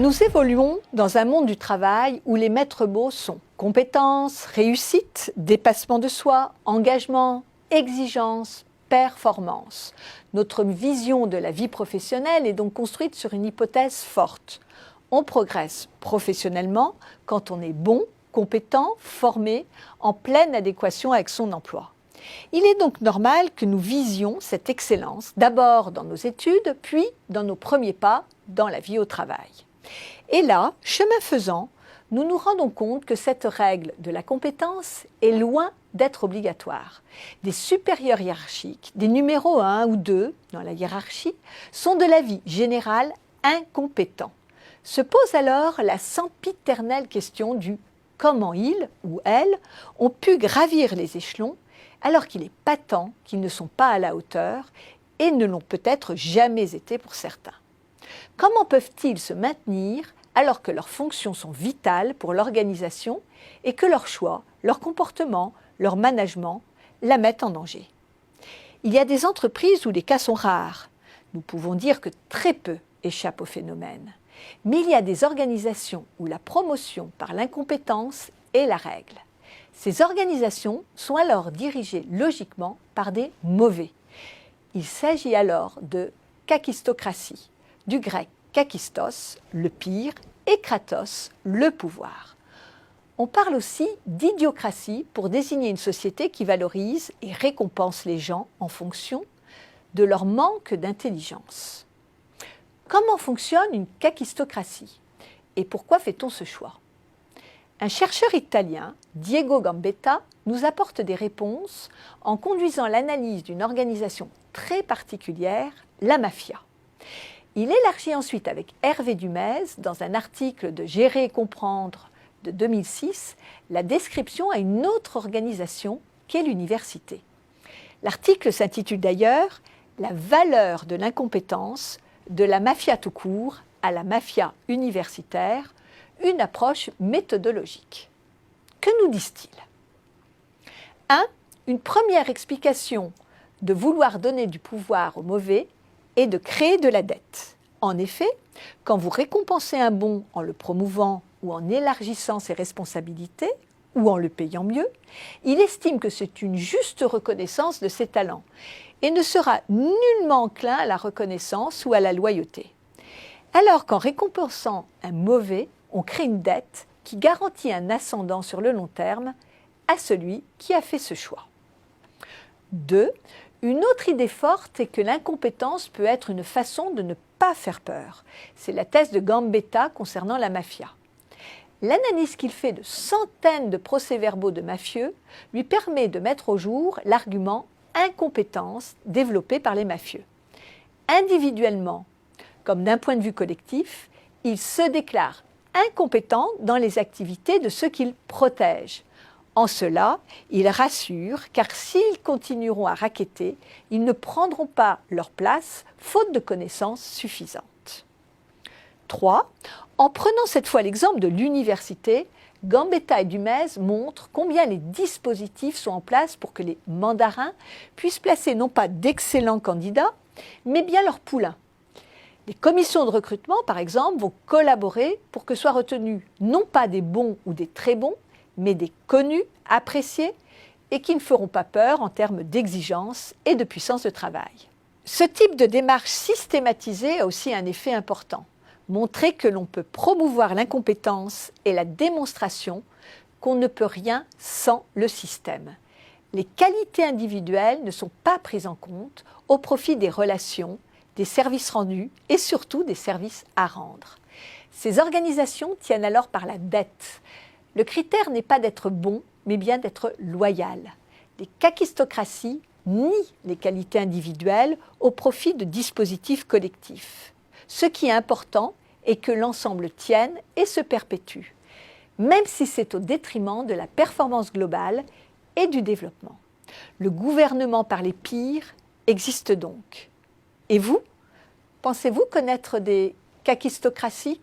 Nous évoluons dans un monde du travail où les maîtres mots sont compétences, réussite, dépassement de soi, engagement, exigence, performance. Notre vision de la vie professionnelle est donc construite sur une hypothèse forte. On progresse professionnellement quand on est bon, compétent, formé, en pleine adéquation avec son emploi. Il est donc normal que nous visions cette excellence, d'abord dans nos études, puis dans nos premiers pas dans la vie au travail. Et là, chemin faisant, nous nous rendons compte que cette règle de la compétence est loin d'être obligatoire. Des supérieurs hiérarchiques, des numéros 1 ou 2 dans la hiérarchie, sont de l'avis général incompétents. Se pose alors la sempiternelle question du comment ils ou elles ont pu gravir les échelons alors qu'il est patent qu'ils ne sont pas à la hauteur et ne l'ont peut-être jamais été pour certains. Comment peuvent-ils se maintenir alors que leurs fonctions sont vitales pour l'organisation et que leurs choix, leur comportement, leur management la mettent en danger? Il y a des entreprises où les cas sont rares. Nous pouvons dire que très peu échappent au phénomène. Mais il y a des organisations où la promotion par l'incompétence est la règle. Ces organisations sont alors dirigées logiquement par des mauvais. Il s'agit alors de kakistocratie, du grec kakistos, le pire, et kratos, le pouvoir. On parle aussi d'idiocratie pour désigner une société qui valorise et récompense les gens en fonction de leur manque d'intelligence. Comment fonctionne une kakistocratie et pourquoi fait-on ce choix? Un chercheur italien, Diego Gambetta, nous apporte des réponses en conduisant l'analyse d'une organisation très particulière, la mafia. Il élargit ensuite avec Hervé Dumez, dans un article de Gérer et comprendre de 2006, la description à une autre organisation qu'est l'université. L'article s'intitule d'ailleurs « La valeur de l'incompétence, de la mafia tout court à la mafia universitaire, une approche méthodologique ». Que nous disent-ils? 1. Une première explication de vouloir donner du pouvoir aux mauvais et de créer de la dette. En effet, quand vous récompensez un bon en le promouvant ou en élargissant ses responsabilités, ou en le payant mieux, il estime que c'est une juste reconnaissance de ses talents et ne sera nullement enclin à la reconnaissance ou à la loyauté. Alors qu'en récompensant un mauvais, on crée une dette qui garantit un ascendant sur le long terme à celui qui a fait ce choix. 2. Une autre idée forte est que l'incompétence peut être une façon de ne pas faire peur. C'est la thèse de Gambetta concernant la mafia. L'analyse qu'il fait de centaines de procès-verbaux de mafieux lui permet de mettre au jour l'argument incompétence développé par les mafieux. Individuellement, comme d'un point de vue collectif, ils se déclarent incompétents dans les activités de ceux qu'ils protègent. En cela, ils rassurent, car s'ils continueront à racketter, ils ne prendront pas leur place, faute de connaissances suffisantes. 3. En prenant cette fois l'exemple de l'université, Gambetta et Dumez montrent combien les dispositifs sont en place pour que les mandarins puissent placer non pas d'excellents candidats, mais bien leurs poulains. Les commissions de recrutement, par exemple, vont collaborer pour que soient retenus non pas des bons ou des très bons, mais des connus, appréciés et qui ne feront pas peur en termes d'exigence et de puissance de travail. Ce type de démarche systématisée a aussi un effet important, montrer que l'on peut promouvoir l'incompétence et la démonstration qu'on ne peut rien sans le système. Les qualités individuelles ne sont pas prises en compte au profit des relations, des services rendus et surtout des services à rendre. Ces organisations tiennent alors par la dette. Le critère n'est pas d'être bon, mais bien d'être loyal. Les kakistocraties nient les qualités individuelles au profit de dispositifs collectifs. Ce qui est important est que l'ensemble tienne et se perpétue, même si c'est au détriment de la performance globale et du développement. Le gouvernement par les pires existe donc. Et vous, pensez-vous connaître des kakistocraties ?